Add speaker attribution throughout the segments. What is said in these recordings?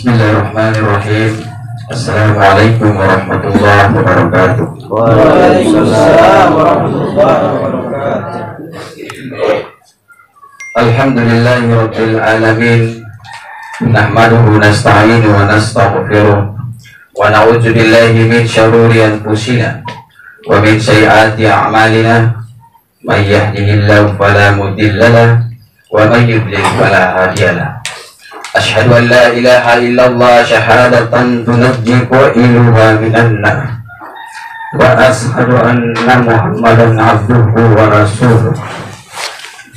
Speaker 1: Bismillahirrahmanirrahim. Assalamualaikum warahmatullahi wabarakatuh.
Speaker 2: Waalaikumsalam warahmatullahi wabarakatuh.
Speaker 1: Alhamdulillahi rabbil alamin. Nahmaduhu nasta'inu wa nastaghfiruh wa na'udzu billahi min syururi anfusina wa min sayyiati a'malina. May yahdihillahu fala mudilla lahu wa may yudlil fala hadiya lahu. Asyhadu an la ilaha illallah syahadatan tunajji qailuha minan nar wa asyhadu anna Muhammadan abduhu wa rasuluh.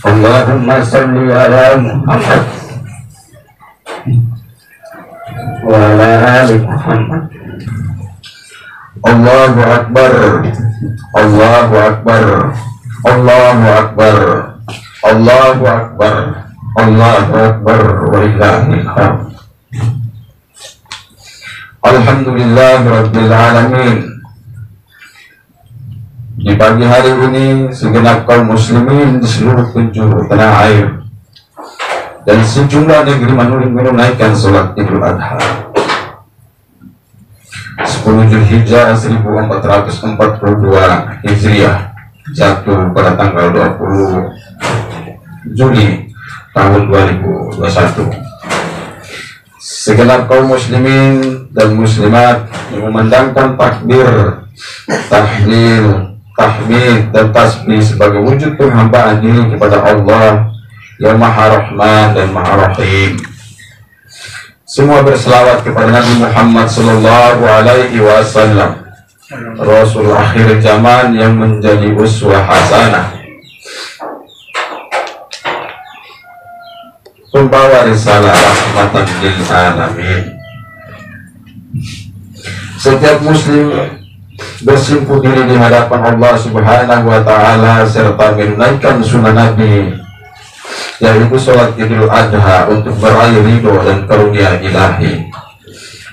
Speaker 1: Allahumma shalli ala Muhammad wa ala ali Muhammad. Allahu akbar, Allahu akbar, Allahu akbar, Allahu akbar, Allahu akbar, walillahil hamd. Alhamdulillahi rabbil alamin. Di pagi hari ini segenap kaum muslimin di seluruh penjuru tanah air dan sejumlah negeri menunaikan sholat Idul Adha 10 Zulhijjah 1442 Hijriah, jatuh pada tanggal 20 Juli tahun 2021. Segenap kaum muslimin dan muslimat yang memandangkan takbir, tahlil, tahmid dan tasbih sebagai wujud penghambaan diri kepada Allah yang Maha Rahman dan Maha Rahim. Semua berselawat kepada Nabi Muhammad sallallahu alaihi wasallam, Rasul akhir zaman yang menjadi uswah hasanah, pembawa risalah rahmatan lil alamin. Setiap muslim bersimpuh diri di hadapan Allah Subhanahu wa taala serta menunaikan sunnah Nabi, yaitu sholat Idul Adha untuk meraih ridho dan karunia ilahi.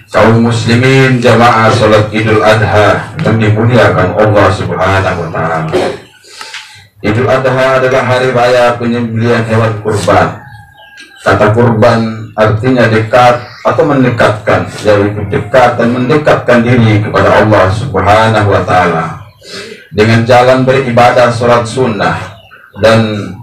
Speaker 1: Kaum muslimin jamaah sholat Idul Adha yang dimuliakan Allah Subhanahu wa taala. Idul Adha adalah hari raya penyembelihan hewan kurban. Kata kurban artinya dekat atau mendekatkan, yaitu dekat dan mendekatkan diri kepada Allah Subhanahu wa taala dengan jalan beribadah sholat sunnah dan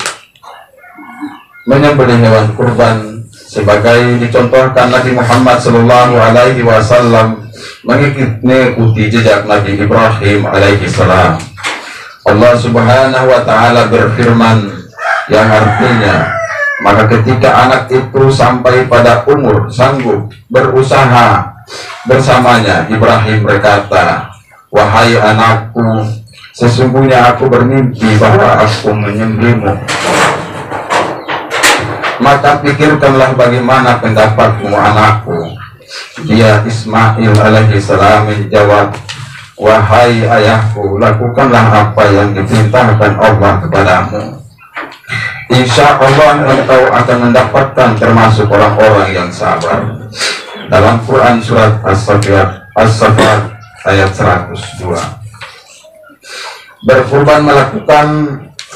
Speaker 1: menyembelih hewan kurban, sebagai dicontohkan Nabi Muhammad sallallahu alaihi wasallam mengikuti jejak Nabi Ibrahim alaihi salam. Allah Subhanahu wa taala berfirman yang artinya, maka ketika anak itu sampai pada umur sanggup berusaha bersamanya, Ibrahim berkata, "Wahai anakku, sesungguhnya aku bermimpi bahwa aku menyembelihmu. Maka pikirkanlah bagaimana pendapatmu anakku." Dia Ismail alaihi salam menjawab, "Wahai ayahku, lakukanlah apa yang diperintahkan Allah kepadamu. Insya Allah engkau akan mendapatkan termasuk orang-orang yang sabar." Dalam Quran surat As-Saffat ayat 102. Berkurban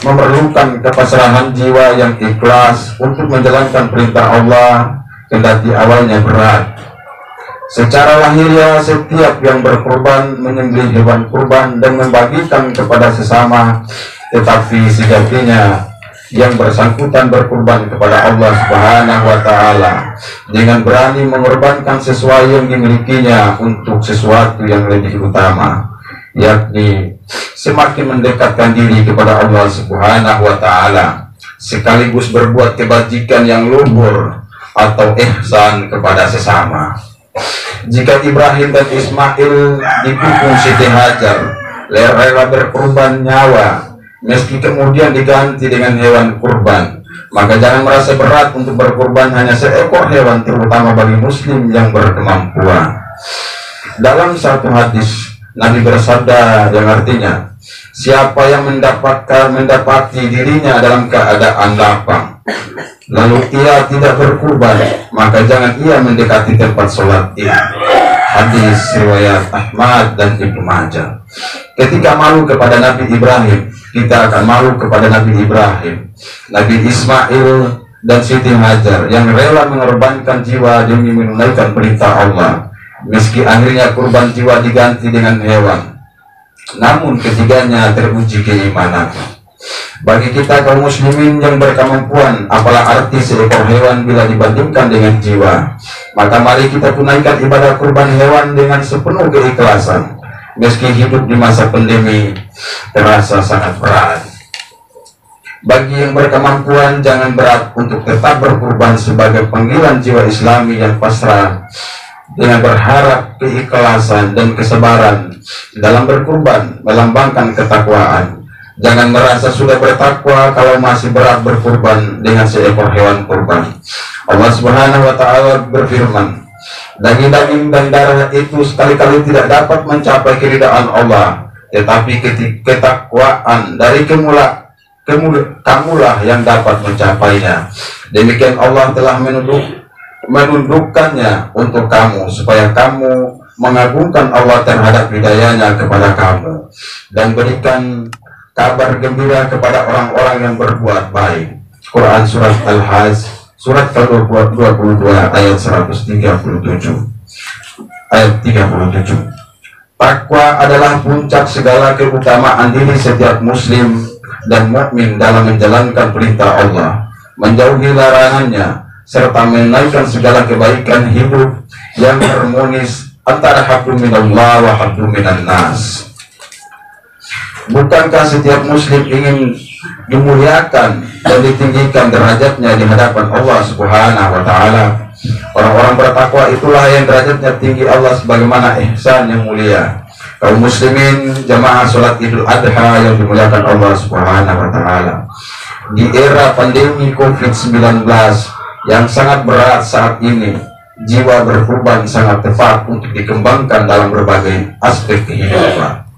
Speaker 1: memerlukan kepasrahan jiwa yang ikhlas untuk menjalankan perintah Allah, kendati awalnya berat. Secara lahiriah setiap yang berkurban menyembelih hewan kurban dan membagikan kepada sesama, tetapi sejatinya yang bersangkutan berkurban kepada Allah Subhanahu wa taala dengan berani mengorbankan sesuai yang dimilikinya untuk sesuatu yang lebih utama, yakni semakin mendekatkan diri kepada Allah Subhanahu wa taala sekaligus berbuat kebajikan yang luhur atau ihsan kepada sesama. Jika Ibrahim dan Ismail didukung Siti Hajar rela berkorban nyawa meski kemudian diganti dengan hewan kurban, maka jangan merasa berat untuk berkorban hanya seekor hewan, terutama bagi muslim yang berkemampuan. Dalam satu hadis Nabi bersabda yang artinya, siapa yang mendapati dirinya dalam keadaan lapang lalu ia tidak berkurban, maka jangan ia mendekati tempat sholat Id. Hadis riwayat Ahmad dan Ibnu Majah. Ketika malu kepada Nabi Ibrahim, kita akan malu kepada Nabi Ibrahim. Nabi Ismail dan Siti Hajar yang rela mengorbankan jiwa demi menunaikan perintah Allah, meski akhirnya kurban jiwa diganti dengan hewan. Namun ketiganya teruji keimanan. Bagi kita kaum muslimin yang berkemampuan, apalah arti seekor hewan bila dibandingkan dengan jiwa? Maka mari kita tunaikan ibadah kurban hewan dengan sepenuh keikhlasan, meski hidup di masa pandemi terasa sangat berat. Bagi yang berkemampuan, jangan berat untuk tetap berkurban sebagai panggilan jiwa Islami yang pasrah, dengan berharap keikhlasan dan kesabaran dalam berkurban melambangkan ketakwaan. Jangan merasa sudah bertakwa kalau masih berat berkurban dengan seekor hewan kurban. Allah Subhanahu wa Ta'ala berfirman, daging-daging dan darah itu sekali-kali tidak dapat mencapai keridaan Allah, tetapi ketakwaan dari kamulah yang dapat mencapainya. Demikian Allah telah menundukkannya untuk kamu, supaya kamu mengagungkan Allah terhadap hidayahnya kepada kamu, dan berikan kabar gembira kepada orang-orang yang berbuat baik. Quran Surat Al-Hajj, Surat ke-22 ayat 137. Ayat 37. Takwa adalah puncak segala keutamaan diri setiap muslim dan mukmin dalam menjalankan perintah Allah, menjauhi larangannya, serta menaikkan segala kebaikan hidup yang harmonis antara hablum minallah wa hablum minan nas. Bukankah setiap muslim ingin dimuliakan dan ditinggikan derajatnya di hadapan Allah Subhanahu wa Ta'ala? Orang-orang bertakwa itulah yang derajatnya tinggi Allah sebagaimana ihsan yang mulia. Kaum muslimin jamaah sholat Idul Adha yang dimuliakan Allah Subhanahu wa Ta'ala, di era pandemi COVID-19 yang sangat berat saat ini, jiwa berkurban sangat tepat untuk dikembangkan dalam berbagai aspek kehidupan.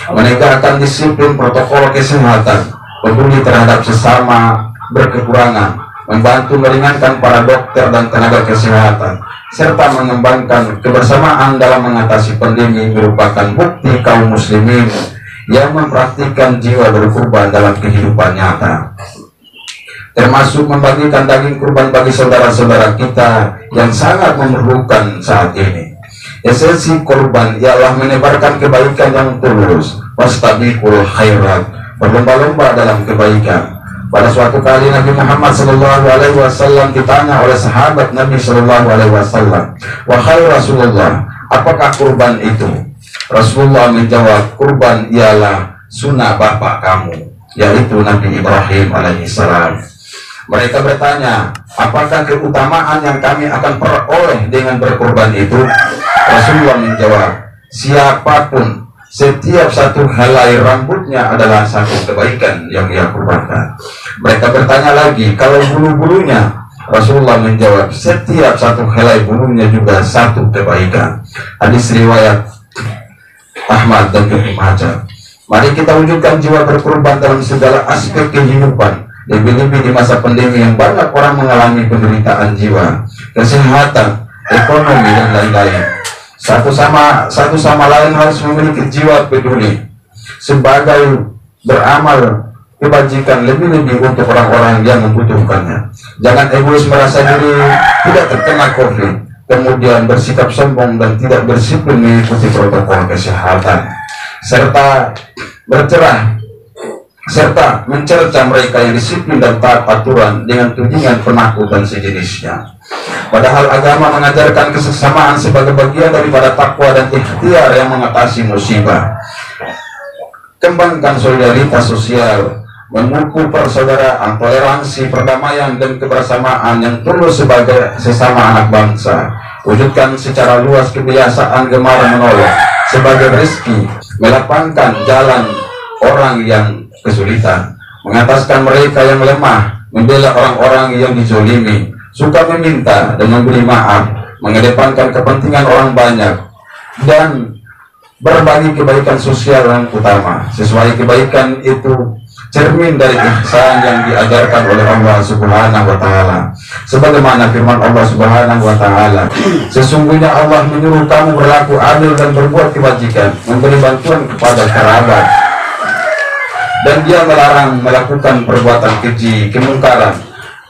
Speaker 1: Menegakkan disiplin protokol kesehatan, peduli terhadap sesama berkekurangan, membantu meringankan para dokter dan tenaga kesehatan, serta mengembangkan kebersamaan dalam mengatasi pandemi merupakan bukti kaum muslimin yang mempraktikkan jiwa berkurban dalam kehidupan nyata, termasuk membagikan daging kurban bagi saudara-saudara kita yang sangat memerlukan saat ini. Esensi kurban ialah menebarkan kebaikan yang tulus, wastabiqul khairat, berlomba-lomba dalam kebaikan. Pada suatu kali Nabi Muhammad SAW ditanya oleh sahabat Nabi SAW, wahai Rasulullah, apakah kurban itu? Rasulullah menjawab, kurban ialah sunnah bapak kamu, yaitu Nabi Ibrahim alaihissalam. Mereka bertanya, apakah keutamaan yang kami akan peroleh dengan berkurban itu? Rasulullah menjawab, siapapun, setiap satu helai rambutnya adalah satu kebaikan yang ia kurbankan. Mereka bertanya lagi, kalau bulu-bulunya? Rasulullah menjawab, setiap satu helai bulunya juga satu kebaikan. Hadis riwayat Ahmad dan Ibnu Majah. Mari kita wujudkan jiwa berkurban dalam segala aspek kehidupan, lebih-lebih di masa pandemi yang banyak orang mengalami penderitaan jiwa, kesehatan, ekonomi, dan lain-lain. Satu sama lain harus memiliki jiwa peduli sebagai beramal kebajikan lebih-lebih untuk orang-orang yang membutuhkannya. Jangan egois merasa diri tidak terkena COVID, kemudian bersikap sombong dan tidak disiplin mengikuti protokol kesehatan, serta mencerca mereka yang disiplin dan taat aturan dengan tudingan penakut dan sejenisnya. Padahal agama mengajarkan kesesamaan sebagai bagian daripada takwa dan ikhtiar yang mengatasi musibah. Kembangkan solidaritas sosial, memupuk persaudaraan, toleransi, perdamaian, dan kebersamaan yang tulus sebagai sesama anak bangsa. Wujudkan secara luas kebiasaan gemar menolong sebagai rezeki, melapangkan jalan orang yang kesulitan, mengataskan mereka yang lemah, membela orang-orang yang dizolimi, suka meminta dan memberi maaf, mengedepankan kepentingan orang banyak, dan berbagi kebaikan sosial yang utama. Sesuai kebaikan itu cermin dari ihsan yang diajarkan oleh Allah Subhanahu wa Ta'ala. Sebagaimana firman Allah Subhanahu wa Ta'ala, sesungguhnya Allah menyuruh kamu berlaku adil dan berbuat kebajikan, memberi bantuan kepada kerabat, dan Dia melarang melakukan perbuatan keji, kemungkaran,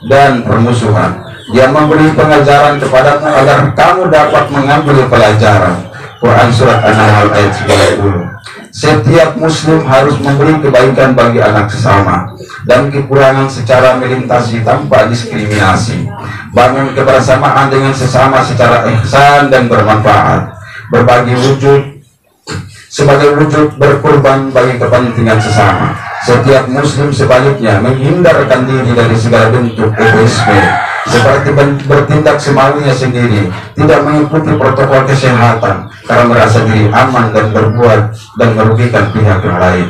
Speaker 1: dan permusuhan. Dia memberi pengajaran kepadamu agar kamu dapat mengambil pelajaran. Quran Surat An-Nahl ayat 90. Setiap muslim harus memberi kebaikan bagi anak sesama dan kekurangan secara melintasi tanpa diskriminasi. Bangun kebersamaan dengan sesama secara ihsan dan bermanfaat. Berbagi wujud sebagai wujud berkorban bagi kepentingan sesama. Setiap muslim sebaliknya menghindarkan diri dari segala bentuk egoisme, seperti bertindak semaunya sendiri, tidak mengikuti protokol kesehatan karena merasa diri aman dan berbuat dan merugikan pihak yang lain.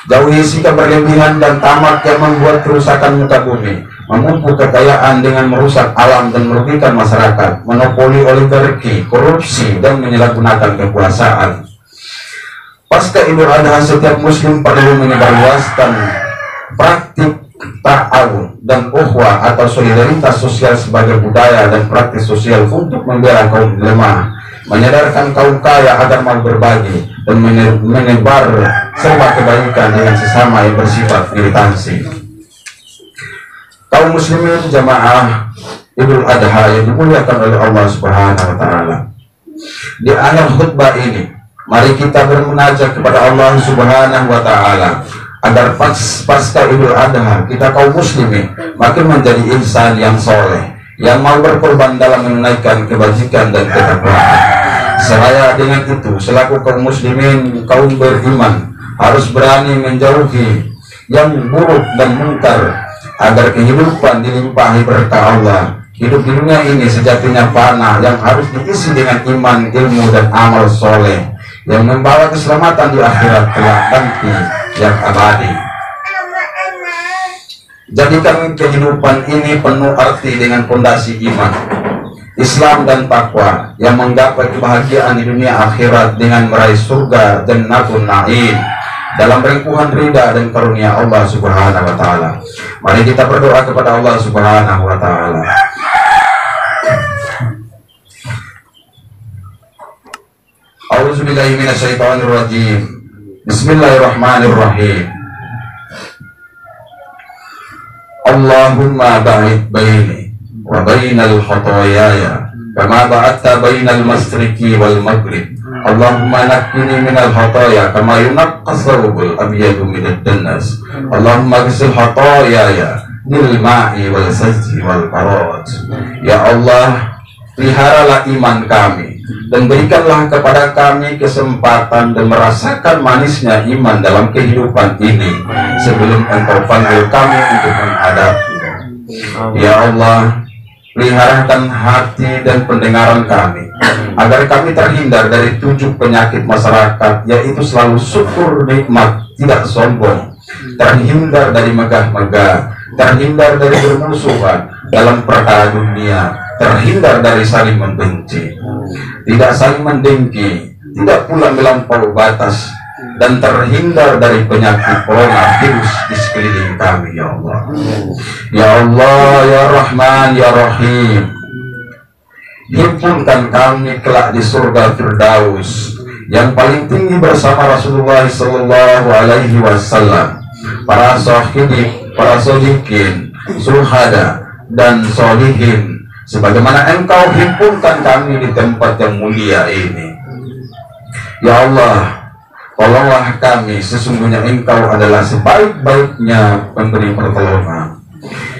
Speaker 1: Jauhi sikap berlebihan dan tamak yang membuat kerusakan muka bumi, memumpuk kekayaan dengan merusak alam dan merugikan masyarakat, monopoli oligarki, korupsi, dan menyalahgunakan kekuasaan. Pasca Idul Adha, setiap muslim perlu menyebarluaskan praktik ta'awun dan ukhuwah atau solidaritas sosial sebagai budaya dan praktik sosial untuk membela kaum lemah, menyadarkan kaum kaya agar mau berbagi dan menebar serba kebaikan dengan sesama yang bersifat militansi. Kaum muslimin jamaah Idul Adha yang dimuliakan oleh Allah Subhanahu wa taala. Di akhir khutbah ini, mari kita bermunajat kepada Allah Subhanahu wa taala agar pasca Idul Adha kita kaum muslimin makin menjadi insan yang soleh, yang mau berkorban dalam menunaikan kebajikan dan ketakwaan. Seraya dengan itu, selaku kaum muslimin, kaum beriman harus berani menjauhi yang buruk dan mungkar agar kehidupan dilimpahi berkah Allah. Hidup di dunia ini sejatinya fana, yang harus diisi dengan iman, ilmu, dan amal soleh yang membawa keselamatan di akhirat kelak nanti yang abadi. Jadikan kehidupan ini penuh arti dengan fondasi iman, Islam, dan takwa yang menggapai kebahagiaan di dunia akhirat dengan meraih surga Jannatul Na'im dalam rengkuhan ridha dan karunia Allah Subhanahu wa taala. Mari kita berdoa kepada Allah Subhanahu wa taala. A'udzubillahi minasyaitonirrajim. Bismillahirrahmanirrahim. Allahumma ba'id baini wa bainal khotoyaya kama ba'adta bainal masriqi wal maghrib. Allahumma naqqini minal khotoya kama yunaqqas thawbul abyadu minad dannas. Allahumma ghsil khotoyaya bil ma'i wal sajdi wal faraj. Ya Allah, peliharalah iman kami dan berikanlah kepada kami kesempatan dan merasakan manisnya iman dalam kehidupan ini sebelum Engkau panggil kami untuk menghadapi. Ya Allah, peliharakan hati dan pendengaran kami agar kami terhindar dari 7 penyakit masyarakat, yaitu selalu syukur nikmat, tidak sombong, terhindar dari megah-megah, terhindar dari bermusuhan dalam perkara dunia, terhindar dari saling membenci, tidak saling mendengki, tidak pula melampaui batas, dan terhindar dari penyakit corona virus di sekeliling kami. Ya Allah, ya Allah, ya Rahman, ya Rahim, himpunkan kami kelak di surga Firdaus yang paling tinggi bersama Rasulullah Sallallahu Alaihi Wasallam, para sahih, para sholihin, syuhada, dan sholihin, sebagaimana Engkau himpunkan kami di tempat yang mulia ini. Ya Allah, tolonglah kami, sesungguhnya Engkau adalah sebaik-baiknya pemberi pertolongan.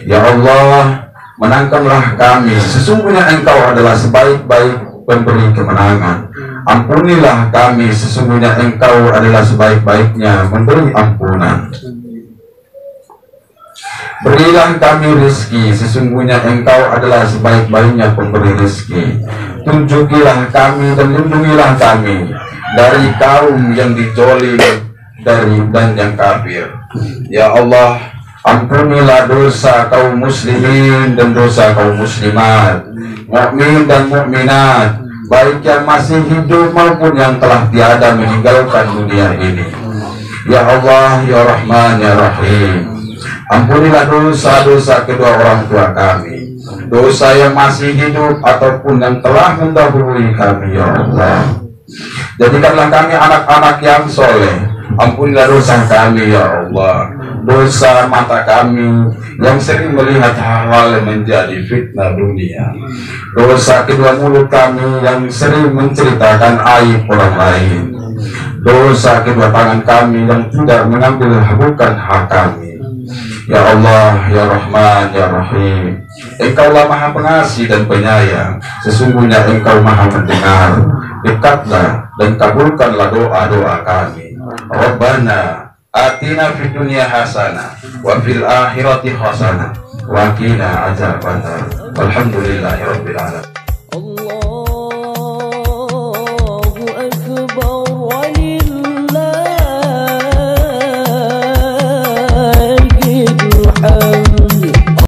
Speaker 1: Ya Allah, menangkanlah kami, sesungguhnya Engkau adalah sebaik-baik pemberi kemenangan. Ampunilah kami, sesungguhnya Engkau adalah sebaik-baiknya memberi ampunan. Berilah kami rezeki, sesungguhnya Engkau adalah sebaik-baiknya pemberi rezeki. Tunjukilah kami dan lindungilah kami dari kaum yang dijolim dan yang kafir. Ya Allah, ampunilah dosa kaum muslimin dan dosa kaum muslimat, mukmin dan mukminat, baik yang masih hidup maupun yang telah tiada meninggalkan dunia ini. Ya Allah, ya Rahman, ya Rahim, ampunilah dosa-dosa kedua orang tua kami, dosa yang masih hidup ataupun yang telah mendahului kami. Ya Allah, jadikanlah kami anak-anak yang soleh. Ampunilah dosa kami. Ya Allah, dosa mata kami yang sering melihat hal-hal yang menjadi fitnah dunia, dosa kedua mulut kami yang sering menceritakan aib orang lain, dosa kedua tangan kami yang tidak mengambil bukan hak kami. Ya Allah, Ya Rahman, Ya Rahim, Engkaulah Maha Pengasih dan Penyayang. Sesungguhnya Engkau Maha Mendengar. Dekatlah dan kabulkanlah doa-doa kami. Rabbana atina fid dunya hasanah wa fil akhirati hasanah wa qina adzabannar. Walhamdulillahirabbil alamin.